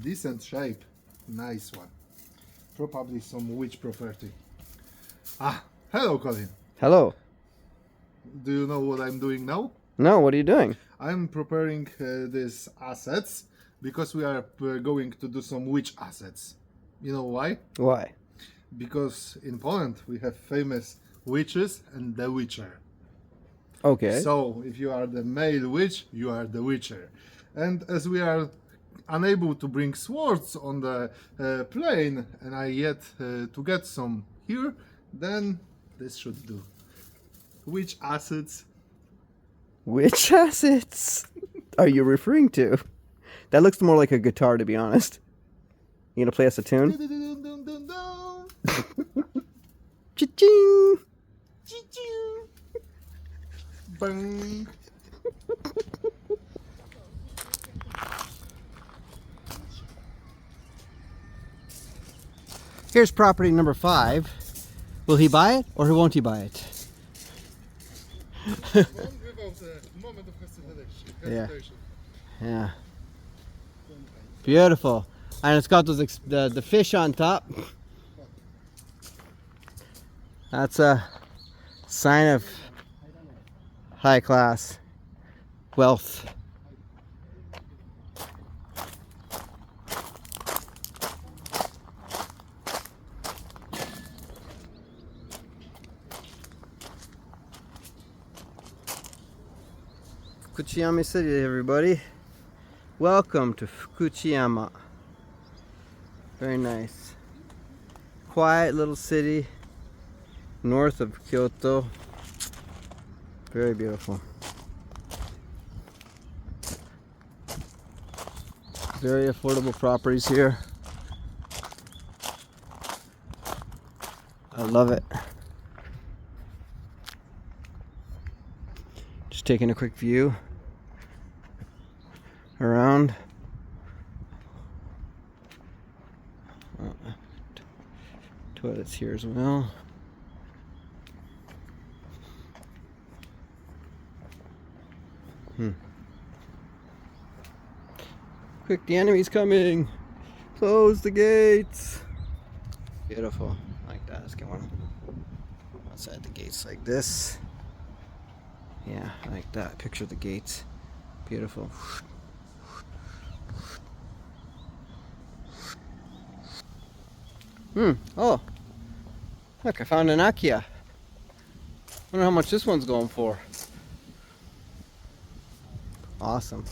Decent shape. Nice one. Probably some witch property. Ah, hello, Colin. Hello. Do you know what I'm doing now? No, what are you doing? I'm preparing these assets because we are going to do some witch assets. You know why? Why? Because in Poland we have famous witches and the witcher. Okay. So if you are the male witch, you are the witcher. And as we are unable to bring swords on the plane, and I yet to get some here, then this should do. Which assets? Which assets are you referring to? That looks more like a guitar, to be honest. You gonna play us a tune? Cha-ching! Ching. Bang. Here's property number 5. Will he buy it or won't he buy it? Yeah. Yeah. Beautiful. And it's got those the fish on top. That's a sign of high class wealth. Fukuchiyama City, everybody. Welcome to Fukuchiyama. Very nice. Quiet little city north of Kyoto. Very beautiful. Very affordable properties here. I love it. Just taking a quick view around. Toilets here as well. Quick, the enemy's coming. Close the gates. Beautiful. Like that. Let's get one outside the gates like this. Yeah, like that. Picture the gates. Beautiful. Oh, look, I found an Akiya. Wonder how much this one's going for. Awesome.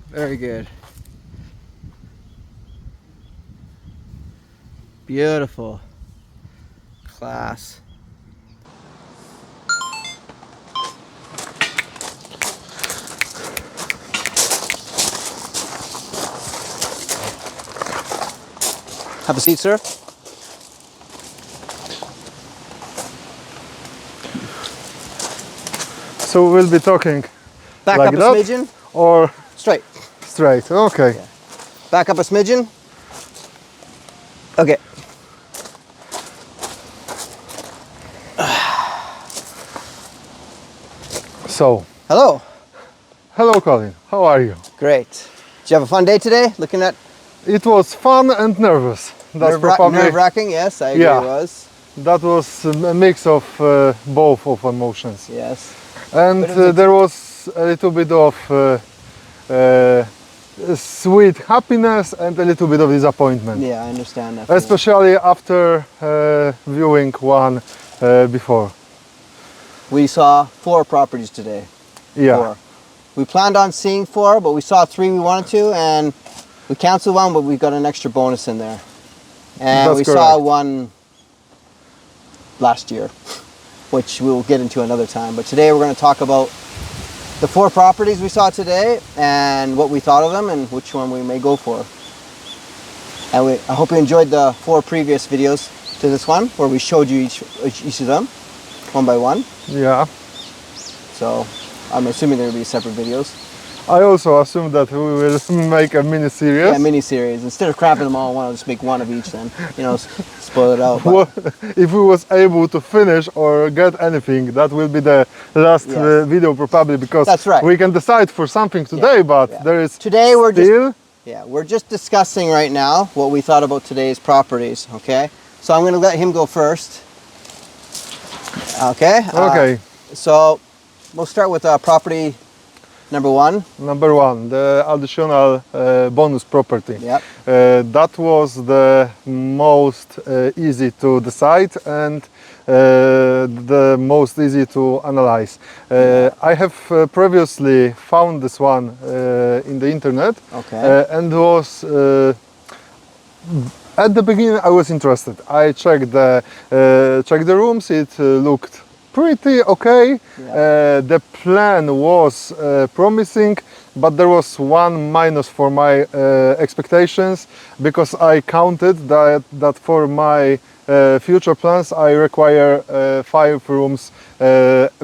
Very good. Beautiful. Class. Have a seat, sir. So we'll be talking Back like up a that, smidgen. or Straight. straight. Okay. Yeah. Back up a smidgen. Okay. So, Hello. hello, Colin. How are you? Great. Did you have a fun day today? Looking at It was fun and nervous. That's probably nerve-wracking. Yes, I agree. Yeah. It was. that was a mix of both of emotions. Yes. And But it was there was a little bit of sweet happiness and a little bit of disappointment. Yeah, I understand that. Especially after viewing one before. We saw 4 properties today. Yeah. 4. We planned on seeing 4, but we saw 3 we wanted to, and we canceled one, but we got an extra bonus in there. And That's we correct. saw one last year, which we'll get into another time. But today we're going to talk about the 4 properties we saw today and what we thought of them and which one we may go for. And I hope you enjoyed the 4 previous videos to this one, where we showed you each of them, one by one. Yeah. So I'm assuming there will be separate videos. I also assume that we will make a mini series. Yeah, mini series. Instead of crapping them all in one, I'll just make one of each. Then spoil it out. But Well, if we was able to finish or get anything, that will be the last Yes. video probably, because That's right. we can decide for something today, but yeah. there is Today we're still we're just discussing right now what we thought about today's properties. Okay, so I'm going to let him go first. Okay. okay. So we'll start with property number one. Number one, the additional bonus property. Yep. That was the most easy to decide and the most easy to analyze. I have previously found this one in the internet. Okay. And was at the beginning I was interested. I checked the rooms. It looked pretty okay. Yeah. The plan was promising, but there was one minus for my expectations, because I counted that for my future plans I require 5 rooms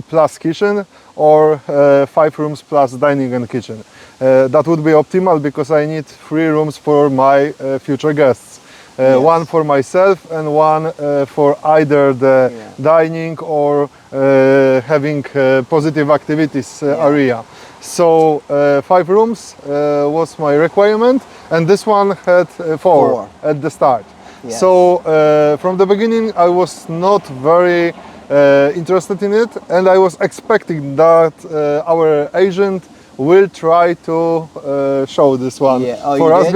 plus kitchen, or 5 rooms plus dining and kitchen. That would be optimal, because I need 3 rooms for my future guests. Yes. One for myself and one for either the dining or having positive activities area. So 5 rooms was my requirement, and this one had 4 at the start. Yes. So from the beginning I was not very interested in it, and I was expecting that our agent will try to show this one for us,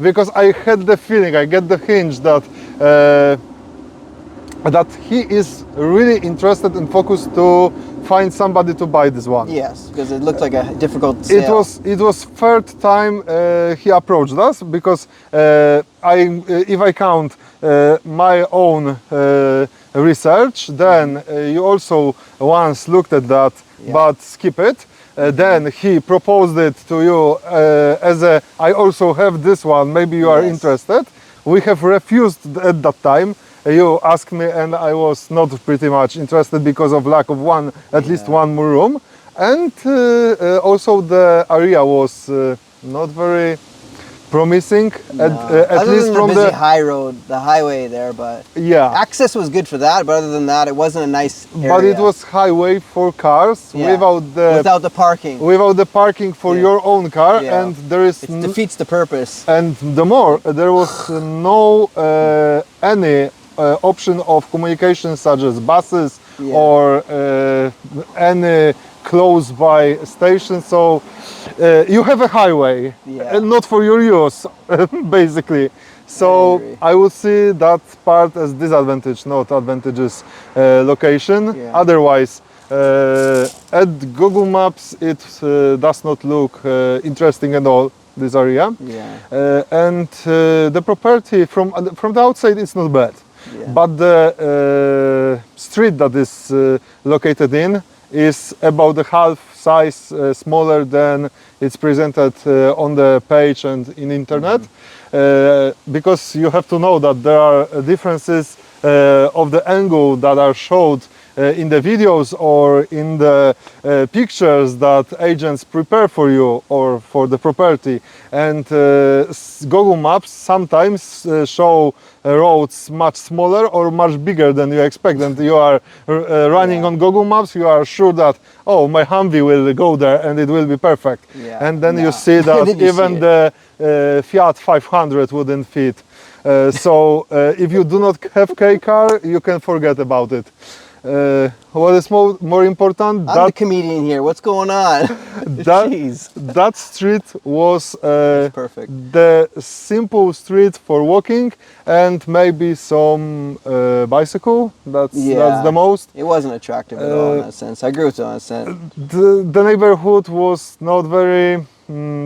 because I had the feeling, I get the hinge that that he is really interested and focused to find somebody to buy this one. Yes, because it looked like a difficult sale. It was third time he approached us, because if I count my own research, then you also once looked at that, but skip it. Then he proposed it to you as a, I also have this one, maybe you are interested. We have refused at that time. You asked me and I was not pretty much interested because of lack of at least one more room. And also the area was not very promising, at least from the high road, the highway there, but yeah, access was good for that. But other than that, it wasn't a nice area. But it was highway for cars without the parking for your own car, and there is it defeats the purpose. And the more there was no any option of communication such as buses or any close by station, so you have a highway and not for your use basically. So I would see that part as disadvantage, not advantageous location. Otherwise at Google Maps it does not look interesting at all, this area. And the property from the outside is not bad, but the street that is located in is about the half size smaller than it's presented on the page and in internet, because you have to know that there are differences of the angle that are showed in the videos or in the pictures that agents prepare for you or for the property, and Google Maps sometimes show roads much smaller or much bigger than you expect, and you are running on Google Maps, you are sure that, oh, my Humvee will go there and it will be perfect, and then you see that even the Fiat 500 wouldn't fit. So if you do not have K car, you can forget about it. What is more important? I'm the comedian here. What's going on? That street was perfect. The simple street for walking and maybe some bicycle. That's the most. It wasn't attractive at all in that sense. I agree with you on that sense. The neighborhood was not very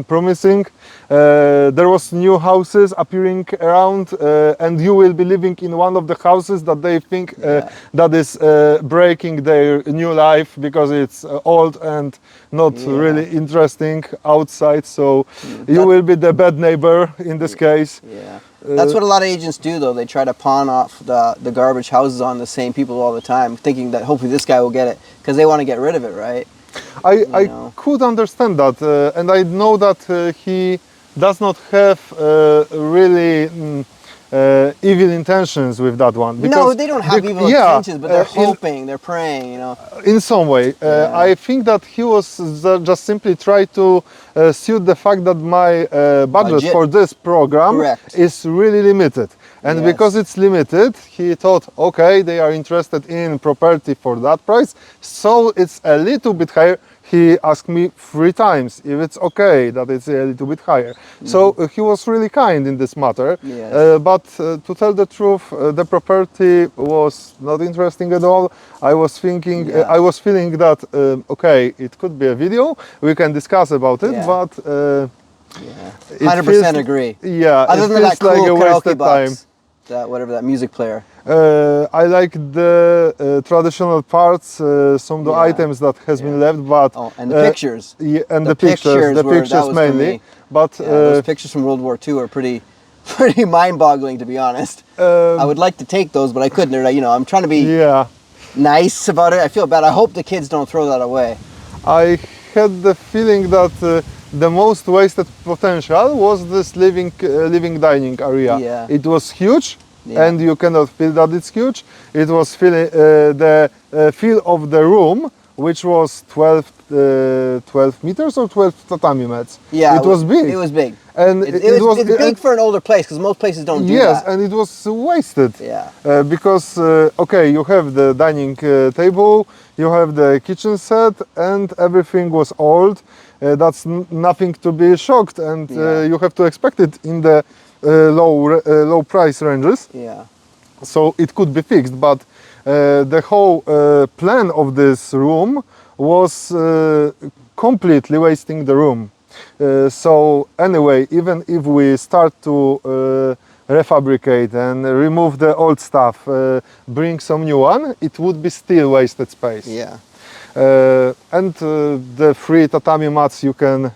promising. There was new houses appearing around, and you will be living in one of the houses that they think that is breaking their new life because it's old and not really interesting outside. So you will be the bad neighbor in this case. That's what a lot of agents do, though. They try to pawn off the garbage houses on the same people all the time, thinking that hopefully this guy will get it because they want to get rid of it, right? I know. could understand that, and I know that he does not have really evil intentions with that one. No, they don't have evil intentions, but they're hoping, they're praying, you know. In some way. I think that he was just simply trying to suit the fact that my budget for this program is really limited. And because it's limited, he thought, okay, they are interested in property for that price, so it's a little bit higher. He asked me 3 times if it's okay that it's a little bit higher. So he was really kind in this matter. But to tell the truth, the property was not interesting at all. I was thinking, I was feeling that, okay, it could be a video, we can discuss about it, but 100% agree. Yeah, other than that cool like a wasted time. That whatever that music player. I like the traditional parts, some of the items that has been left, but and the pictures. Yeah, and the pictures mainly. But those pictures from World War II are pretty mind-boggling, to be honest. I would like to take those, but I couldn't. They're, you know, I'm trying to be nice about it. I feel bad. I hope the kids don't throw that away. I had the feeling that the most wasted potential was this living dining area. It was huge, and you cannot feel that it's huge. It was feeling the feel of the room, which was 12 meters or 12 tatami mats. Yeah, it was big. It was big. And it's big for an older place, because most places don't do that. Yes, and it was wasted. Because, okay, you have the dining table, you have the kitchen set, and everything was old. That's nothing to be shocked, and you have to expect it in the low price ranges. So it could be fixed, but the whole plan of this room was completely wasting the room. So anyway, even if we start to refabricate and remove the old stuff, bring some new one, it would be still wasted space. And the 3 tatami mats you can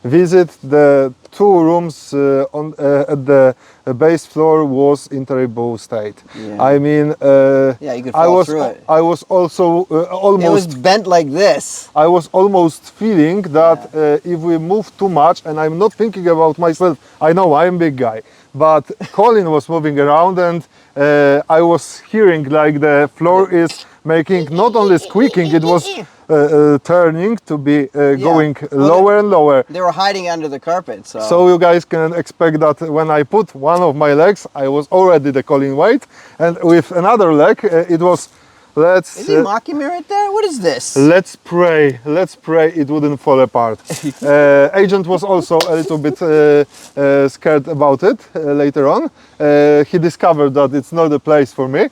visit. The 2 rooms at the base floor was in terrible state. I mean, you could fall through it. I was also almost. It was bent like this. I was almost feeling that if we move too much, and I'm not thinking about myself. I know I'm a big guy, but Colin was moving around, and I was hearing like the floor is making not only squeaking, it was turning to be going lower and lower. They were hiding under the carpet. So you guys can expect that when I put one of my legs, I was already the Colin weight, and with another leg, it was. Is he mocking me right there? What is this? Let's pray it wouldn't fall apart. Agent was also a little bit scared about it later on. He discovered that it's not a place for me.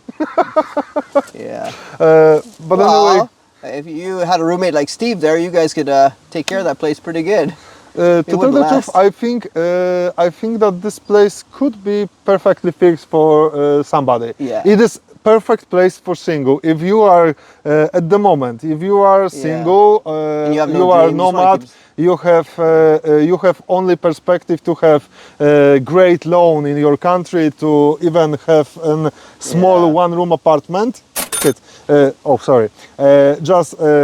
But anyway, if you had a roommate like Steve there, you guys could take care of that place pretty good. To tell the truth, I think that this place could be perfectly fixed for somebody. It is perfect place for single. If you are at the moment, if you are single, you are nomad, you have only perspective to have a great loan in your country, to even have a small 1-room apartment. Sorry.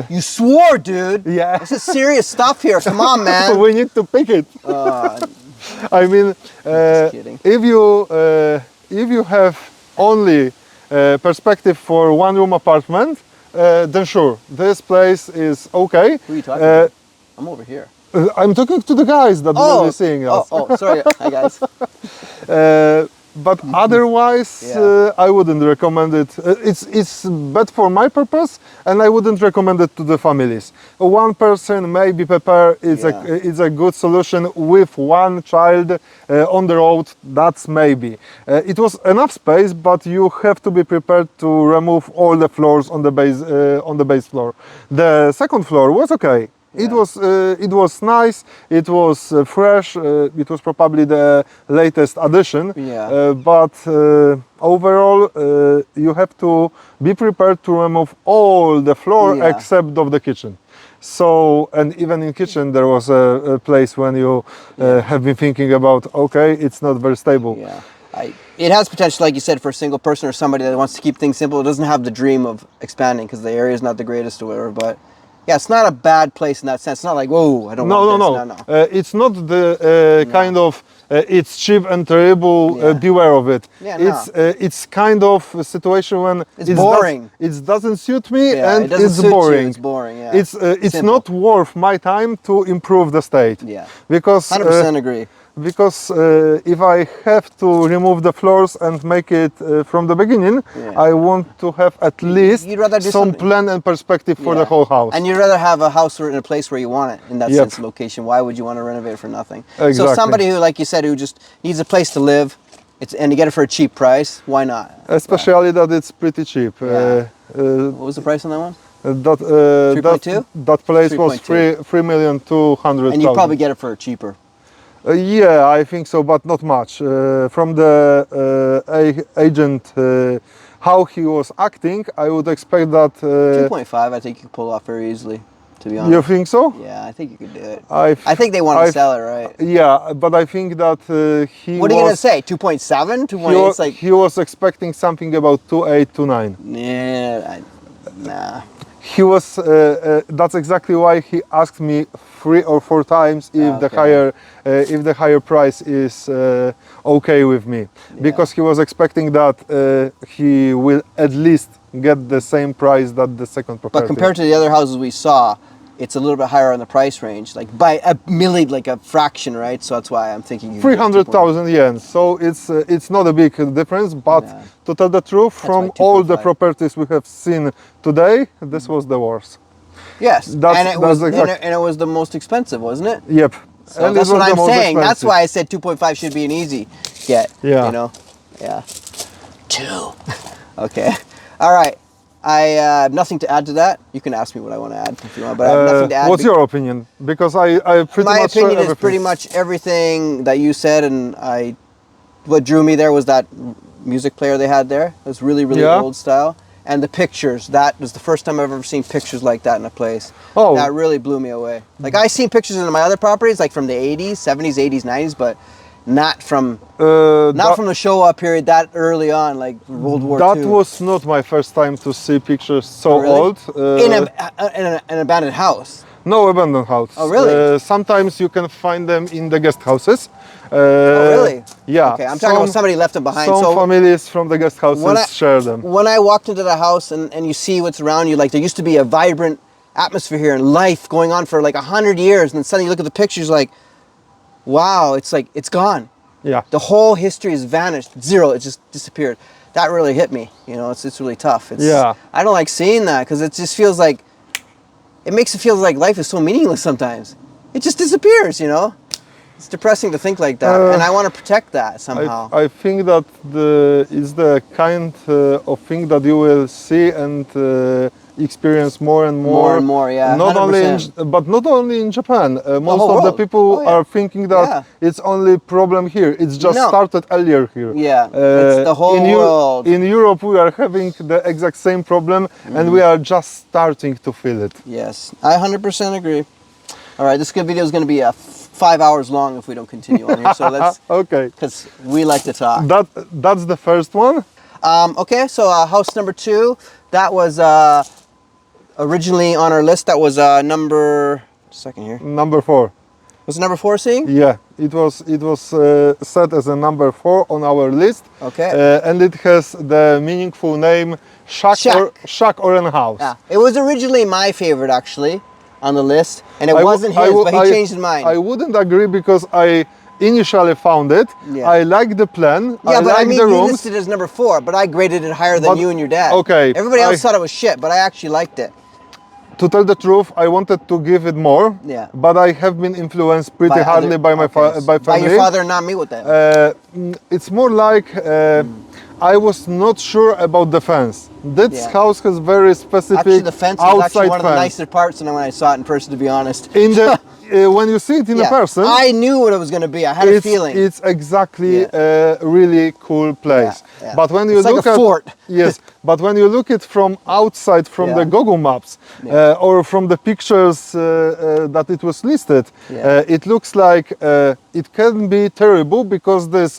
You swore, dude. Yeah. This is serious stuff here. Come on, man. We need to pick it. I mean, if you have only perspective for 1-room apartment, then sure, this place is okay. Who are you talking to? I'm over here. I'm talking to the guys that will be seeing us. Sorry. Hi, guys. But otherwise, I wouldn't recommend it. It's bad for my purpose, and I wouldn't recommend it to the families. One person may be prepared. It's a good solution with 1 child on the road. That's maybe. It was enough space, but you have to be prepared to remove all the floors on the base floor. The second floor was okay. It was nice. It was fresh. It was probably the latest addition. But overall, you have to be prepared to remove all the floor except of the kitchen. So, and even in kitchen, there was a place when you have been thinking about, okay, it's not very stable. It has potential, like you said, for a single person or somebody that wants to keep things simple. It doesn't have the dream of expanding because the area is not the greatest or whatever, but Yeah, it's not a bad place in that sense. It's not like, whoa, I don't No, want no, this. no. It's not the kind of it's cheap and terrible. Yeah. Beware of it. Yeah, no. It's kind of a situation when It's boring. It doesn't suit me, Yeah, and it doesn't it's suit you, boring. it's boring, yeah. It's Simple. not worth my time to improve the state. Yeah. Because 100% agree. because if I have to remove the floors and make it from the beginning, Yeah. I want to have at least You'd rather do some something- plan and perspective for the Yeah. whole house. And you'd rather have a house in a place where you want it, in that Yep. sense, location. Why would you want to renovate for nothing? So Exactly. somebody who, like you said, who just needs a place to live, and you get it for a cheap price, why not? Especially that it's pretty cheap. Yeah. What was the price on that one? That 3.2? that place was 3.2. 3,200,000. And you probably get it for cheaper. Yeah, I think so, but not much. From the agent, how he was acting, I would expect that. 2.5, I think you could pull off very easily, to be honest. You think so? Yeah, I think you could do it. I think they want to sell it, right? Yeah, but I think that he. What are you was, going to say? 2.7? 2.8? He, It's like, he was expecting something about 2.8, 2.9. yeah, nah. He was. That's exactly why he asked me 3 or 4 times if the higher price is okay with me, because he was expecting that he will at least get the same price that the second property. But compared to the other houses we saw, it's a little bit higher on the price range, like by a milli, like a fraction, right? So that's why I'm thinking 300,000 yen. So it's not a big difference, but Yeah. to tell the truth, why from all the 2.5. properties we have seen today, this was the worst. Yes, That's- and it that's was exact- and it was the most expensive, wasn't it? Yep. So And that's it was what the I'm most saying. That's expensive. why I said 2.5 should be an easy get. Yeah. You know? Yeah. 2. Okay. All right. I have nothing to add to that. You can ask me what I want to add if you want, but I have nothing to add. What's your opinion? Because I pretty My much share opinion is everything. pretty much everything that you said, and what drew me there was that music player they had there. It was really, really Yeah. old style. And the pictures, that was the first time I've ever seen pictures like that in a place. Oh. That really blew me away. Like, I seen pictures in my other properties, like from the 80s, 70s, 80s, 90s, but not from the Showa period that early on, like World War That II. was not my first time to see pictures so Oh, really? old. in an abandoned house. No abandoned house. Oh, really? Sometimes you can find them in the guest houses. Oh, really? Yeah. Okay, I'm talking about somebody left them behind. Some So families from the guest houses when I- share them. when I walked into the house and you see what's around you, like there used to be a vibrant atmosphere here and life going on for like 100 years, and then suddenly you look at the pictures like, wow, it's like, it's gone. Yeah. The whole history has vanished, zero, it just disappeared. That really hit me, you know, it's really tough. Yeah. I don't like seeing that because it just feels like, it makes it feel like life is so meaningless sometimes. It just disappears, you know? It's depressing to think like that, and I want to protect that somehow. I think that is the kind of thing that you will see and experience more and more. More and more, yeah, Not only, 100%. but not only in Japan. Most whole of the world. people Oh, yeah. are thinking that Yeah. it's only problem here. It's just No. started earlier here. Yeah, it's the whole world. In Europe, we are having the exact same problem, and we are just starting to feel it. Yes, I 100% agree. All right, this video is going to be 5 hours long if we don't continue on here. So let's, Okay. because we like to talk. That's the first one. Okay, so house number 2, that was originally on our list. That was number, second here. Number 4. Was it number 4 seeing? Yeah, it was set as a number 4 on our list. Okay. And it has the meaningful name shack or an house. Yeah, it was originally my favorite actually on the list, and it I wasn't his, but he changed his mind. I wouldn't agree because I initially found it. Yeah. I like the plan. Yeah, but like I mean, the you rooms. listed it as number 4, but I graded it higher than But- you and your dad. okay, Everybody else I- thought it was shit, but I actually liked it. To tell the truth, I wanted to give it more. Yeah. But I have been influenced pretty hardly by my okay, by family. by your father and not me with that. It's more like I was not sure about the fence. This Yeah. house has very specific Actually, the fence was outside actually one of the fence. nicer parts than when I saw it in person, to be honest. In the when you see it in Yeah, person, I knew what it was going to be. I had a feeling. it's exactly a really cool place. Yeah, yeah. But when you It's like look a at fort. yes, but when you look it from outside, from Yeah. the Google Maps or from the pictures that it was listed, it looks like it can be terrible because this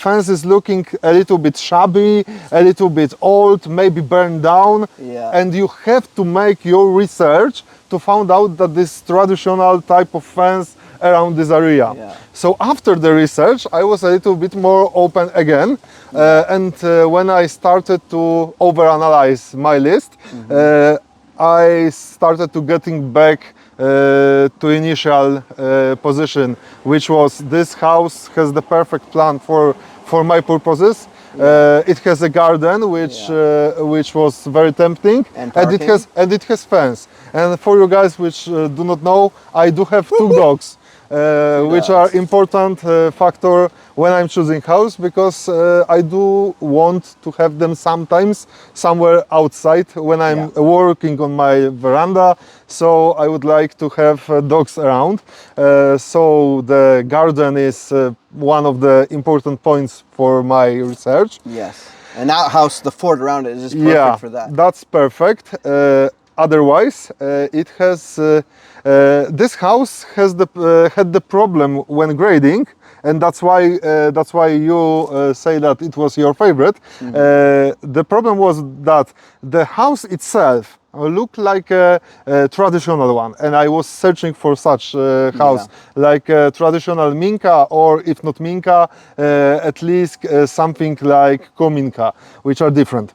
fence is looking a little bit shabby, a little bit old, maybe burned down, Yeah. and you have to make your research to find out that this traditional type of fence around this area. Yeah. So after the research, I was a little bit more open again, and when I started to overanalyze my list, I started to getting back to initial position, which was this house has the perfect plan for my purposes. It has a garden, which was very tempting, And it has fence. And for you guys which do not know, I do have two dogs. Which are important factor when I'm choosing house, because I do want to have them sometimes somewhere outside when I'm working on my veranda. So I would like to have dogs around. So the garden is one of the important points for my research. Yes. And that house, the fort around it is just perfect for that. That's perfect. Otherwise, it has this house has had the problem when grading, and that's why you say that it was your favorite. The problem was that the house itself looked like a traditional one, and I was searching for such house, like a traditional Minka, or if not Minka, at least something like Kominka, which are different.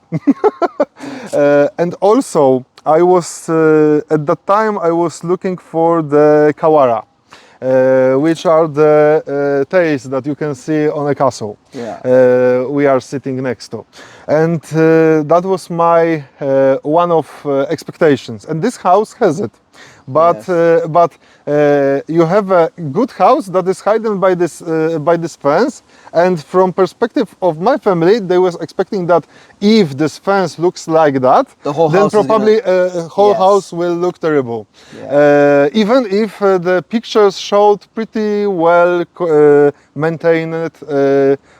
And also, I was at that time I was looking for the Kawara, which are the tails that you can see on a castle. We are sitting next to, and that was my one of expectations. And this house has it, but you have a good house that is hidden by this fence. And from perspective of my family, they was expecting that if this fence looks like that, then probably whole house will look terrible. Even if the pictures showed pretty well maintained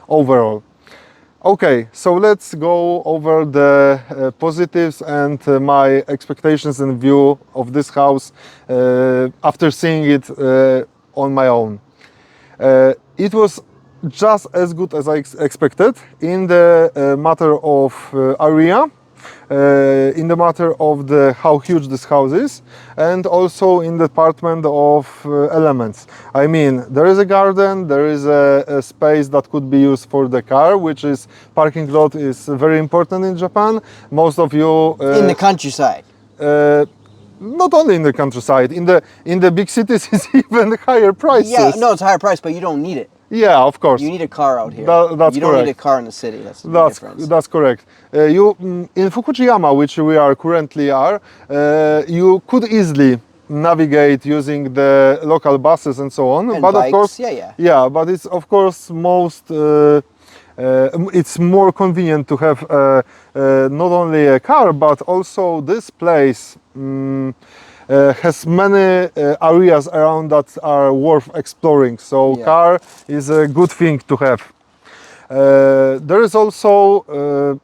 overall. Okay, so let's go over the positives and my expectations and view of this house after seeing it on my own. It was just as good as I expected in the matter of area, in the matter of how huge this house is, and also in the department of elements. I mean, there is a garden, there is a space that could be used for the car, which is parking lot is very important in Japan. Most of you in the countryside. Not only in the countryside, in the big cities, it's even higher prices. Yeah, no, it's a higher price, but you don't need it. Yeah, of course. You need a car out here. That's you don't correct. need a car in the city. That's the difference. That's correct. In Fukujiyama, which we are currently you could easily navigate using the local buses and so on. And but bikes, of course, but it's of course it's more convenient to have not only a car, but also this place has many areas around that are worth exploring. So car is a good thing to have. There is also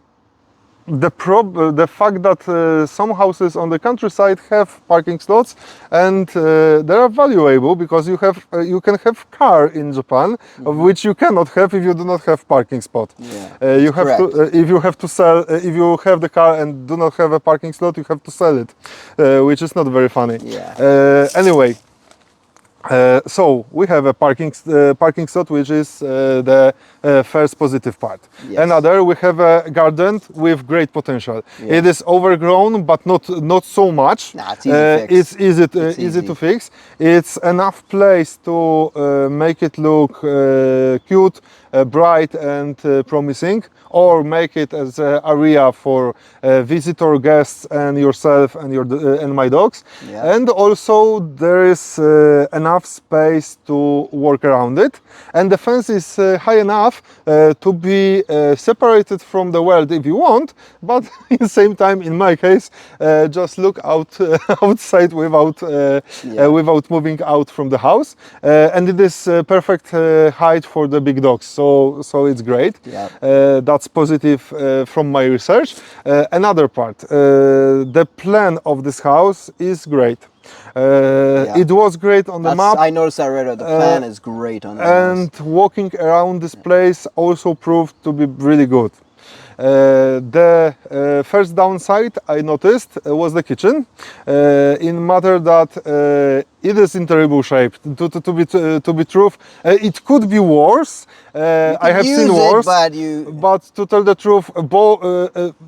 the fact that some houses on the countryside have parking slots, and they are valuable because you can have car in Japan, which you cannot have if you do not have parking spot. You have to if you have to sell if you have the car and do not have a parking slot, you have to sell it, which is not very funny. Anyway. So we have a parking slot, which is the first positive part. Another, we have a garden with great potential. It is overgrown, but not so much. It's easy to fix. It's enough place to make it look cute, bright and promising, or make it as an area for visitor guests and yourself and my dogs. And also there is enough space to work around it, and the fence is high enough to be separated from the world if you want, but in the same time, in my case, just look outside without moving out from the house, and it is perfect height for the big dogs, so it's great. That's positive from my research. Another part, the plan of this house is great. It was great on the map. I noticed that right. The plan is great on the and walking around this place also proved to be really good. The first downside I noticed was the kitchen, in matter that it is in terrible shape. To be truth, it could be worse. I have seen worse, but to tell the truth,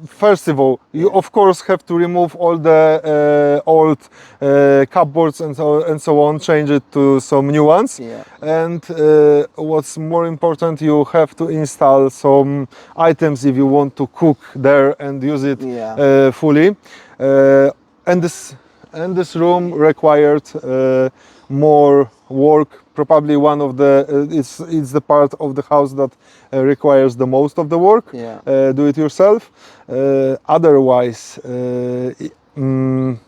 first of all, you of course have to remove all the old cupboards and so on, change it to some new ones. Yeah. And what's more important, you have to install some items if you want to cook there and use it fully. And this room required more work. Probably one of the it's the part of the house that requires the most of the work. Do it yourself. Otherwise,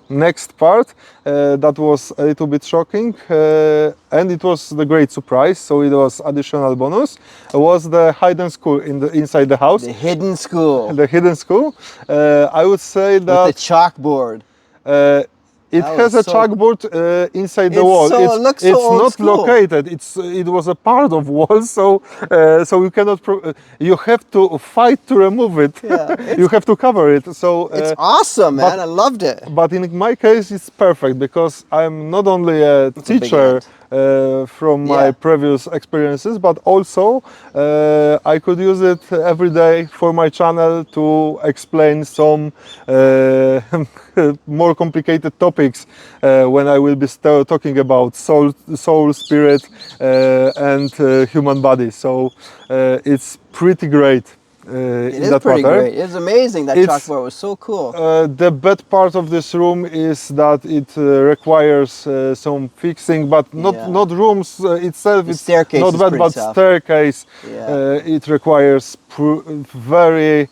next part that was a little bit shocking, and it was the great surprise. So it was additional bonus. Was the hidden school inside the house? The hidden school. The hidden school. I would say that with the chalkboard. It has a chalkboard inside the wall. It looks so old not school. located. It was a part of wall, so you cannot. You have to fight to remove it. Yeah, you have to cover it. So it's awesome, man. I loved it. But in my case, it's perfect because I'm not only a teacher from my previous experiences, but also I could use it every day for my channel to explain some more complicated topics when I will be talking about soul, spirit, and human body. So it's pretty great. It is pretty great. It's amazing. That chalkboard was so cool. The bad part of this room is that it requires some fixing, but not rooms itself. It's not bad, but tough. Staircase. It requires very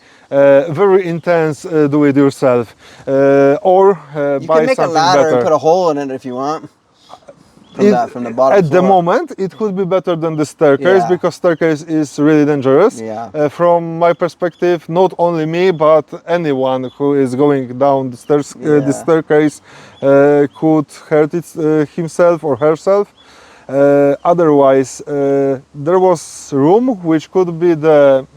intense do-it-yourself, or you buy can make something a ladder better. And put a hole in it if you want. From the bottom at floor. the moment, it could be better than the staircase because staircase is really dangerous. From my perspective, not only me, but anyone who is going down the stairs, the staircase could hurt himself or herself. Otherwise, there was room which could be the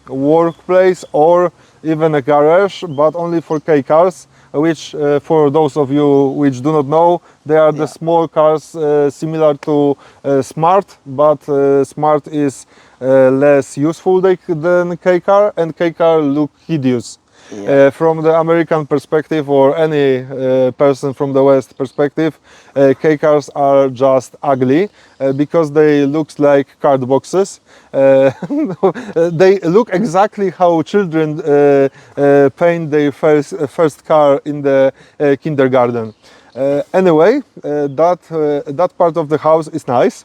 workplace or even a garage, but only for K cars, which for those of you which do not know, they are the small cars similar to Smart, but Smart is less useful than K car, and K car look hideous. From the American perspective, or any person from the West perspective, K cars are just ugly because they look like card boxes. They look exactly how children paint their first car in the kindergarten. Anyway, that part of the house is nice.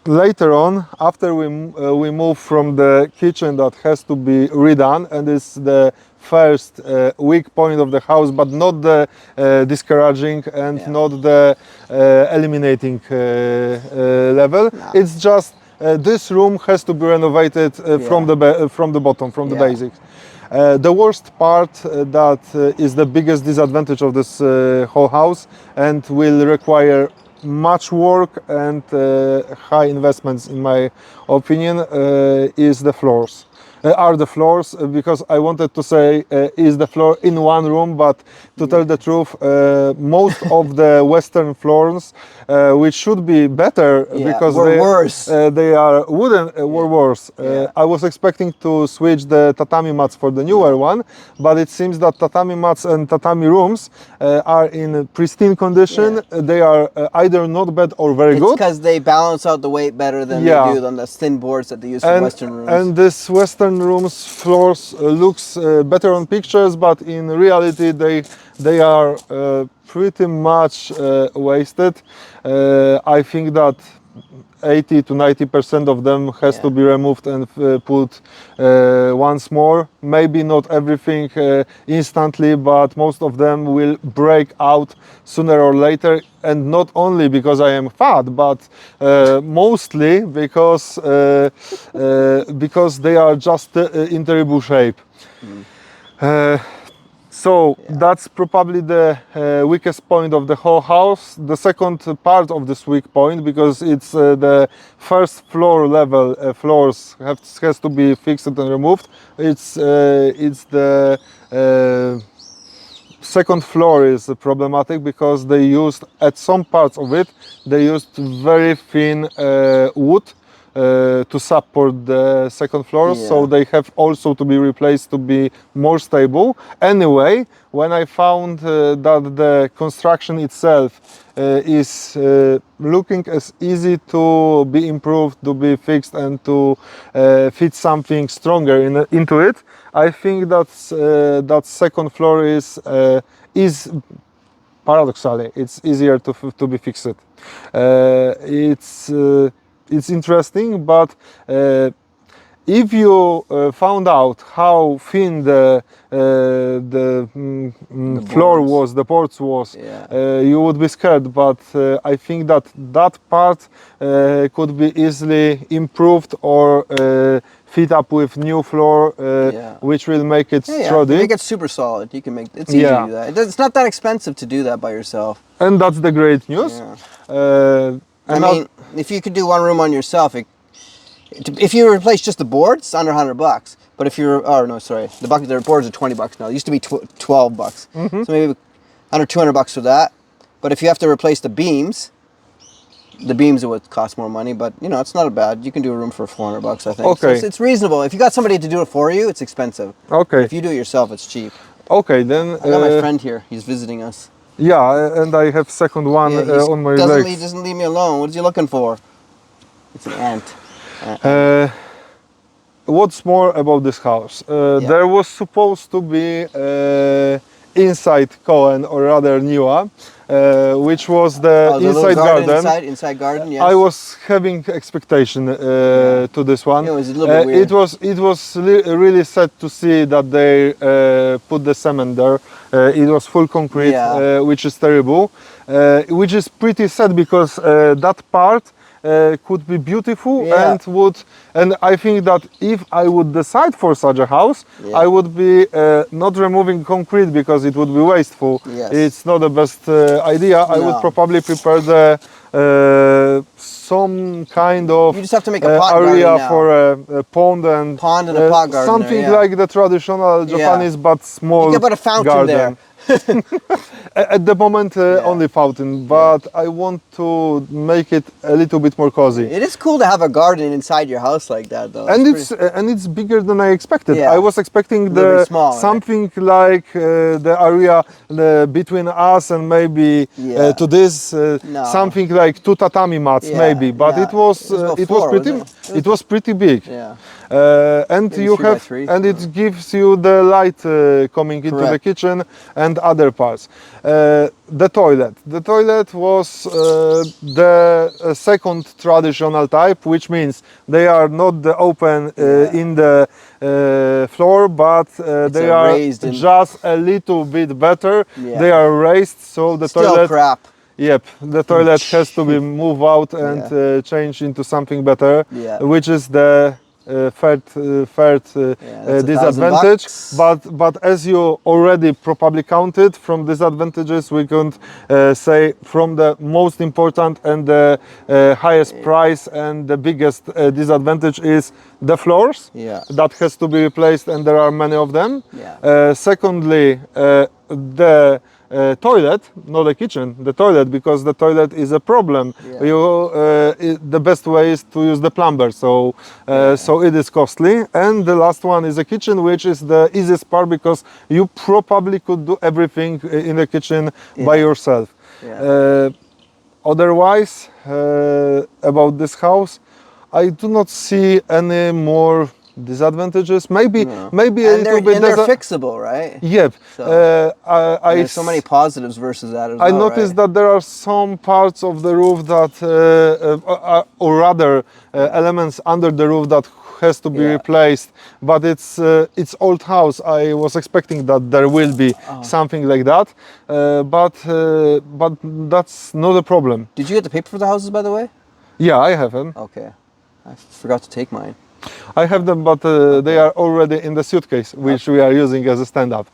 Later on, after we move from the kitchen that has to be redone, and it's the first weak point of the house, but not the discouraging and not the eliminating level. It's just this room has to be renovated from the bottom, from the basics. The worst part that is the biggest disadvantage of this whole house and will require much work and high investments, in my opinion, is the floors. Are the floors, because I wanted to say is the floor in one room, but to tell the truth, most of the Western floors, which should be better because they are wooden, were worse. I was expecting to switch the tatami mats for the newer one, but it seems that tatami mats and tatami rooms are in pristine condition. They are either not bad or very good. It's because they balance out the weight better than they do on the thin boards that they use for Western rooms. And this Western rooms floors looks better on pictures, but in reality they are pretty much wasted. I think that 80 to 90% of them has to be removed and put once more. Maybe not everything instantly, but most of them will break out sooner or later, and not only because I am fat, but mostly because they are just in terrible shape. So that's probably the weakest point of the whole house. The second part of this weak point, because it's the first floor level floors has to be fixed and removed. It's the second floor is problematic because they used at some parts of it they used very thin wood to support the second floor, so they have also to be replaced to be more stable. Anyway, when I found that the construction itself is looking as easy to be improved, to be fixed, and to fit something stronger into it, I think that second floor is paradoxally it's easier to be fixed. It's interesting, but if you found out how thin the floor was, the boards was, you would be scared. But I think that part could be easily improved or fit up with new floor, which will make it sturdy. Make it super solid. You can make it's easy to do that. It's not that expensive to do that by yourself. And that's the great news. I mean, if you could do one room on yourself, if you replace just the boards, it's under $100. But if you're, the boards are $20 now. It used to be $12. So maybe under $200 for that. But if you have to replace the beams would cost more money. But you know, it's not bad. You can do a room for $400, I think. Okay. So it's reasonable. If you got somebody to do it for you, it's expensive. Okay. If you do it yourself, it's cheap. Okay, then. I got my friend here. He's visiting us. Yeah, and I have second one on my legs. He doesn't leave me alone. What is he looking for? It's an ant. What's more about this house? There was supposed to be inside koan, or rather niwa, which was the inside garden. Inside garden, yes. I was having expectation to this one. It was a little bit weird. It was really sad to see that they put the cement there. It was full concrete, which is terrible. Which is pretty sad because that part could be beautiful and I think that if I would decide for such a house, I would be not removing concrete because it would be wasteful. It's not the best idea. I would probably prepare the some kind of you just have to make a pot area for a pond and a pot garden something like the traditional Japanese but small you can put a fountain garden. there. At the moment, only fountain, but I want to make it a little bit more cozy. It is cool to have a garden inside your house like that, though. And it's bigger than I expected. Yeah. I was expecting something like the area between us and maybe to this something like 2 tatami mats maybe, but it was pretty big. And it gives you the light coming into the kitchen and other parts. The toilet was the second traditional type, which means they are not the open in the floor, but they are raised just a little bit better. They are raised, so the toilet. Crap. Yep, the toilet has to be moved out and changed into something better, which is the third disadvantage. But as you already probably counted from disadvantages, we can say from the most important and the highest price and the biggest disadvantage is the floors. That has to be replaced, and there are many of them. Secondly, the toilet, not the kitchen, the toilet, because the toilet is a problem. The best way is to use the plumber, so it is costly. And the last one is the kitchen, which is the easiest part because you probably could do everything in the kitchen by yourself. Otherwise, about this house, I do not see any more disadvantages. Maybe a little bit. And they're fixable, right? Yep. There's so many positives versus that as well. I noticed that there are some parts of the roof that, or rather, elements under the roof that has to be replaced. But it's old house. I was expecting that there will be something like that, but that's not a problem. Did you get the paper for the houses, by the way? Yeah, I have them. Okay, I forgot to take mine. I have them, but they are already in the suitcase, which we are using as a stand-up.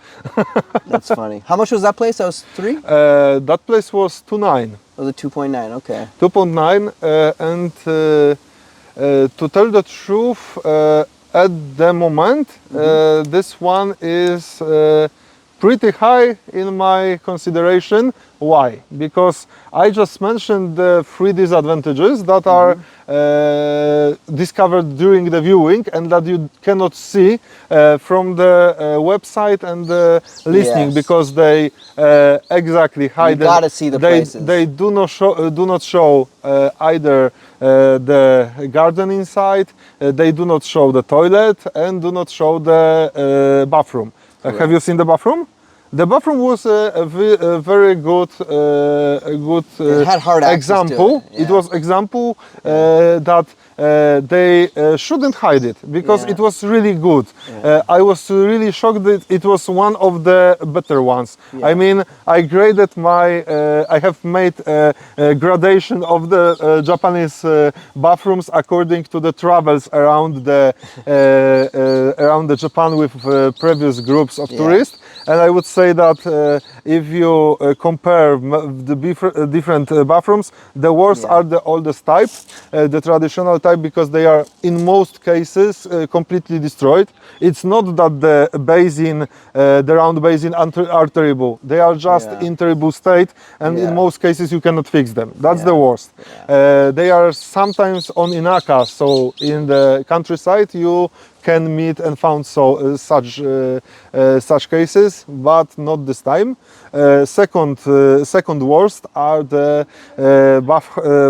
That's funny. How much was that place? That was 3? That place was 2.9. Was it 2.9? Okay. 2.9, and to tell the truth, at the moment, this one is pretty high in my consideration. Why? Because I just mentioned the 3 disadvantages that are discovered during the viewing and that you cannot see from the website and the listing, Yes. because they exactly hide. You gotta see the places. They do not show either the garden inside. They do not show the toilet and do not show the bathroom. Have you seen the bathroom? The bathroom was a very good, It had hard access to example. it, yeah. It was example that they shouldn't hide it, because Yeah. it was really good. I was really shocked that it was one of the better ones. Yeah. I mean, I graded my. I have made a gradation of the Japanese bathrooms according to the travels around the Japan with previous groups of tourists. And I would say that if you compare the different bathrooms, the worst are the oldest type, the traditional type, because they are in most cases completely destroyed. It's not that the basin, the round basin are terrible. They are just in terrible state, and in most cases you cannot fix them. That's the worst. They are sometimes on Inaka, so in the countryside you can meet and found such cases, but not this time. Second worst are the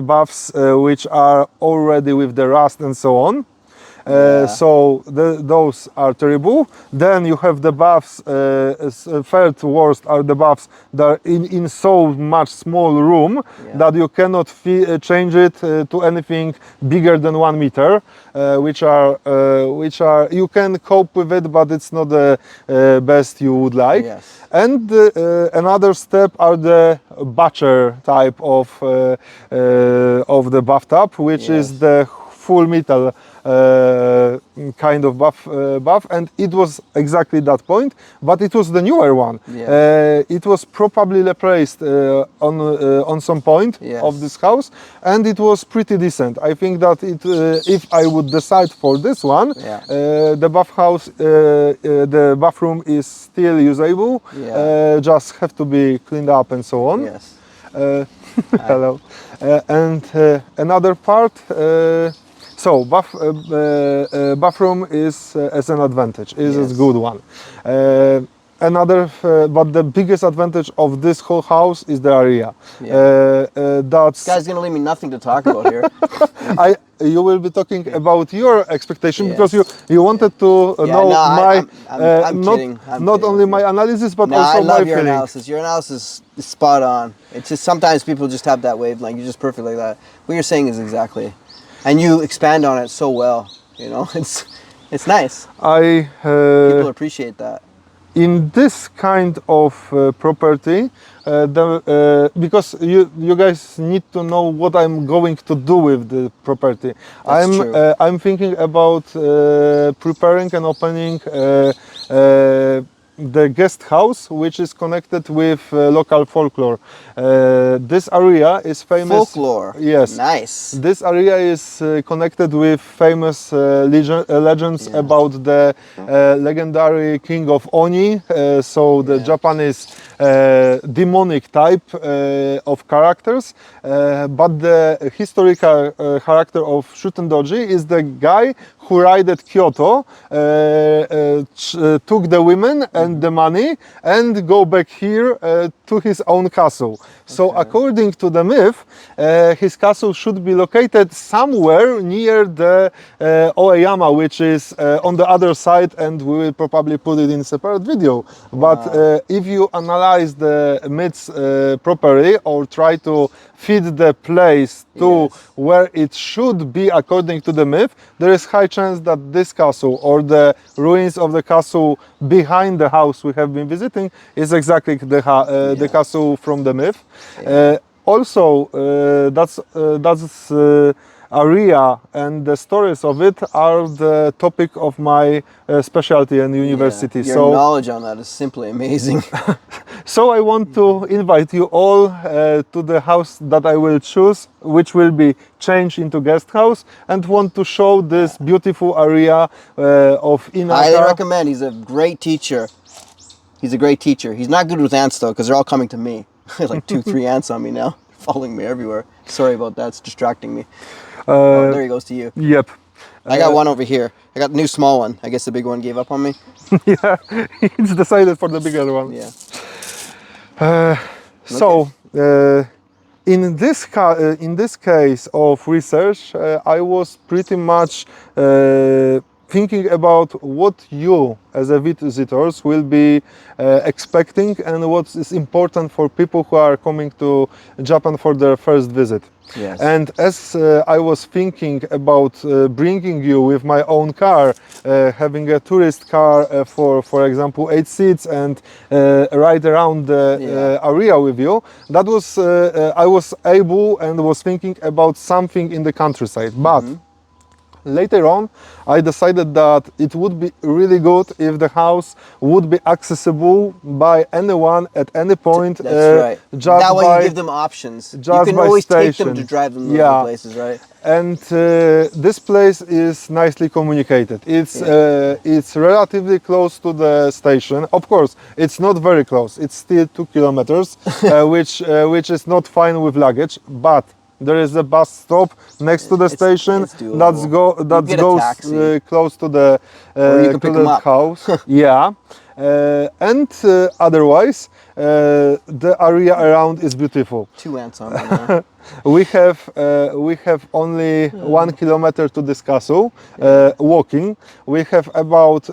baths which are already with the rust and so on. So those are terrible. Then you have the baths. Third worst are the baths that are in so much small room that you cannot change it to anything bigger than 1 meter, which are you can cope with it, but it's not the best you would like. Yes. And another step are the batcher type of the bathtub, which is the full metal kind of bath, and it was exactly that point, but it was the newer one. It was probably replaced on some point of this house, and it was pretty decent. I think that if I would decide for this one, the the bathroom is still usable. Just have to be cleaned up and so on. Yes. Hello. And another part. So bathroom is as an advantage, is a good one. But the biggest advantage of this whole house is the area. This guy's gonna leave me nothing to talk about here. You will be talking about your expectation, because you wanted to know my I'm kidding. Not only my analysis, but I also love my your feeling. analysis. Your analysis is spot on. It's just sometimes people just have that wavelength. You're just perfect like that. What you're saying is exactly. And you expand on it so well, you know. It's nice. People appreciate that. In this kind of property, because you guys need to know what I'm going to do with the property. I'm thinking about preparing and opening the guest house, which is connected with local folklore. This area is famous. Folklore. Yes. Nice. This area is connected with famous legends about the legendary king of Oni. So the Japanese demonic type of characters. But the historical character of Shutendoji is the guy who raided Kyoto, took the women and the money, and go back here to his own castle. So according to the myth, his castle should be located somewhere near the Oeyama, which is on the other side, and we will probably put it in a separate video. But if you analyze the myths properly, or try to fit the place to where it should be according to the myth, there is high chance that this castle or the ruins of the castle behind the house we have been visiting is exactly the castle from the myth. Also, that's area and the stories of it are the topic of my specialty in university. Your So knowledge on that is simply amazing. so I want to invite you all to the house that I will choose, which will be changed into guest house, and want to show this beautiful area of Inaka. Highly recommend. He's a great teacher. He's a great teacher. He's not good with ants though, because they're all coming to me. Like 2-3 ants on me now, following me everywhere. Sorry about that. It's distracting me. Oh, there he goes to you. Yep. I got one over here. I got the new small one. I guess the big one gave up on me. Yeah, it's decided for the bigger one. Yeah. So, in this case of research, I was pretty much thinking about what you, as a visitors, will be expecting and what is important for people who are coming to Japan for their first visit. Yes. And as I was thinking about bringing you with my own car, having a tourist car for example, 8 seats, and ride around the area with you, that was I was able and was thinking about something in the countryside. But later on, I decided that it would be really good if the house would be accessible by anyone at any point. That's right. Just that way by, you give them options. You just can by always take station. them to drive them to Yeah. other places, right? And this place is nicely communicated. It's relatively close to the station. Of course, it's not very close. It's still 2 kilometers, which is not fine with luggage, but there is a bus stop next to the station it's doable. that get a goes taxi. Close to the Or you can pick 'em up. house. Yeah, and otherwise the area around is beautiful. 2 ants on me now. We have only 1 kilometer to this castle walking. We have about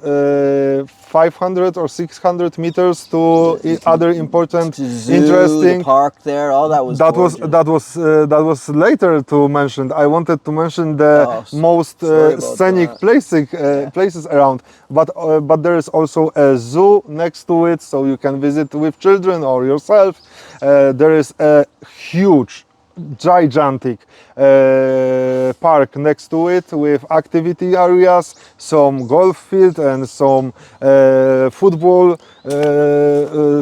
500 or 600 meters to other important, Zoo, interesting. the park there, all that was gorgeous. That was later to mention. I wanted to mention the most sorry about scenic that. places around, but there is also a zoo next to it, so you can visit with children or yourself. There is a huge, gigantic park next to it with activity areas, some golf field and some football,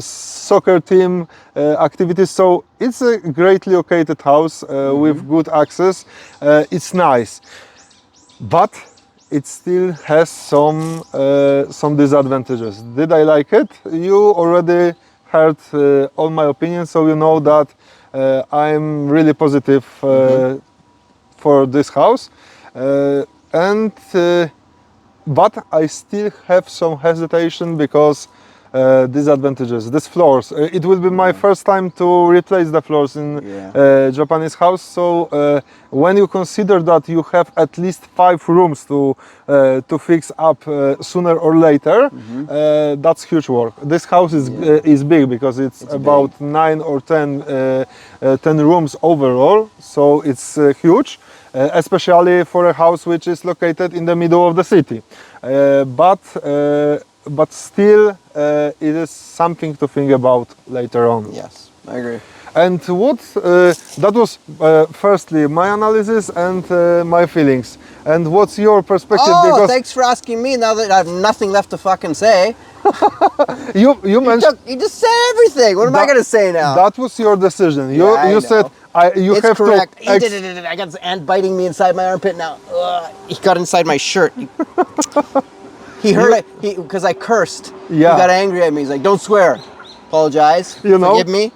soccer team activities. So it's a greatly located house with good access. It's nice, but it still has some disadvantages. Did I like it? You already heard all my opinions, so you know that I'm really positive for this house, but I still have some hesitation because disadvantages. These floors. It will be my first time to replace the floors in Japanese house. So when you consider that you have at least 5 rooms to fix up sooner or later, that's huge work. This house is big because it's about big. 9 or 10 rooms overall. So it's huge. Especially for a house which is located in the middle of the city, but still it is something to think about later on. Yes, I agree. And what that was firstly my analysis and my feelings. And what's your perspective? Oh, because thanks for asking me. Now that I have nothing left to fucking say. you mentioned you just said everything. What am I gonna say now? That was your decision. You said you it's have correct. to. I got this ant biting me inside my armpit now. He got inside my shirt. He heard it because I cursed. Yeah. He got angry at me. He's like, "Don't swear. Apologize. Forgive me."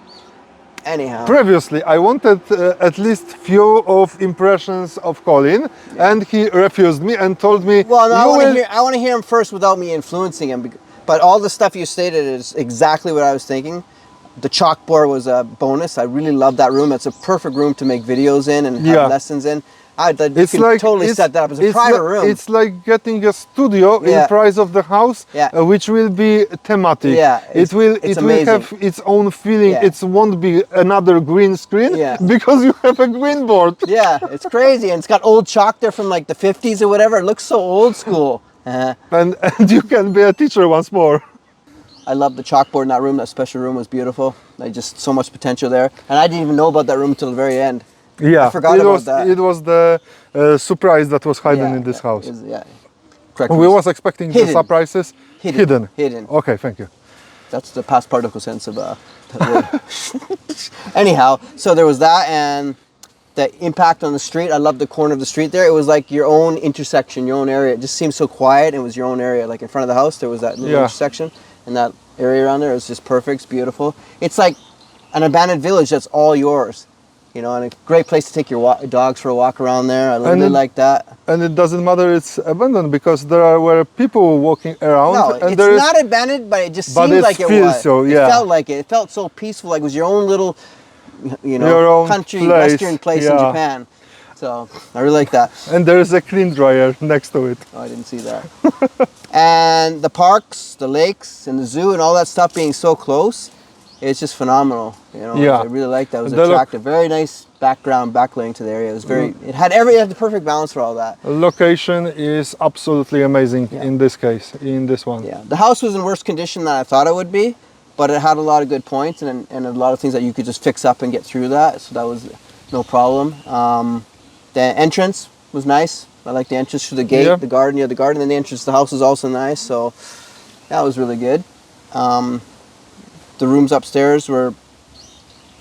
Anyhow. Previously, I wanted at least few of impressions of Colin, and he refused me and told me. Well, no, I want to hear him first without me influencing him. But all the stuff you stated is exactly what I was thinking. The chalkboard was a bonus. I really love that room. It's a perfect room to make videos in and have lessons in. You can totally set that up as a private room. It's like getting a studio in price of the house, which will be thematic. Yeah, it will have its own feeling. It won't be another green screen because you have a green board. Yeah, it's crazy, and it's got old chalk there from like the 50s or whatever. It looks so old school. And you can be a teacher once more. I love the chalkboard in that room. That special room was beautiful. Just so much potential there, and I didn't even know about that room until the very end. Yeah, I forgot about that. It was the surprise that was hidden in this house. Yeah, correct. We was expecting the surprises hidden. Hidden. Okay, thank you. That's the past participle sense of that word. Anyhow, so there was that, and the impact on the street. I love the corner of the street there. It was like your own intersection, your own area. It just seemed so quiet. It was your own area. Like in front of the house, there was that little intersection, and that area around there. It was just perfect. It's beautiful. It's like an abandoned village that's all yours. You know, and a great place to take your dogs for a walk around there. I really like that. And it doesn't matter it's abandoned because were people walking around. No, and it's not abandoned, but it just seemed like it was. So, It felt like it. It felt so peaceful, like it was your own little, you know, country, western place in Japan. So I really like that. And there is a clean dryer next to it. Oh, I didn't see that. And the parks, the lakes, and the zoo, and all that stuff being so close. It's just phenomenal, you know. I really liked that. It was attractive. Very nice backlaying to the area. It was very. It had the perfect balance for all that. Location is absolutely amazing in this case, in this one. Yeah, the house was in worse condition than I thought it would be, but it had a lot of good points and a lot of things that you could just fix up and get through that. So that was no problem. The entrance was nice. I like the entrance through the gate, the garden. The garden, and the entrance to the house was also nice. So that was really good. The rooms upstairs were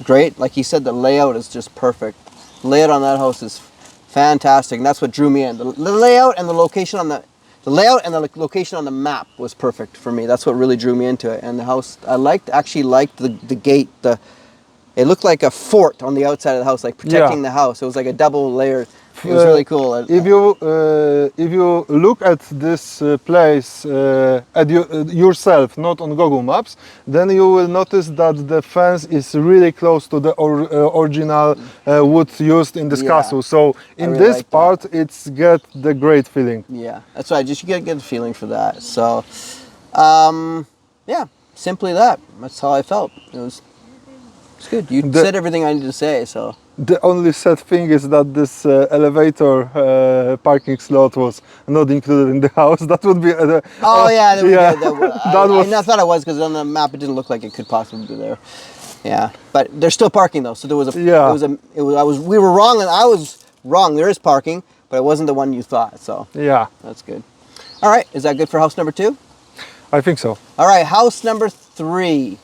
great. Like he said, the layout is just perfect. The layout on that house is fantastic, and that's what drew me in. The layout and the location on the location on the map was perfect for me. That's what really drew me into it. And the house, I actually liked the gate. It looked like a fort on the outside of the house, like protecting the house. It was like a double layer. It was really cool. If you look at this place yourself, not on Google Maps, then you will notice that the fence is really close to the original wood used in this castle. So in this part, it's get the great feeling. Yeah, that's right. Just you get a good feeling for that. So, yeah, simply that. That's how I felt. It's good. You said everything I needed to say. So. The only sad thing is that this elevator parking slot was not included in the house. That would be. I thought it was because on the map it didn't look like it could possibly be there. Yeah, but there's still parking though. So there was we were wrong and I was wrong. There is parking, but it wasn't the one you thought. So yeah, that's good. All right, is that good for house number 2? I think so. All right, house number 3.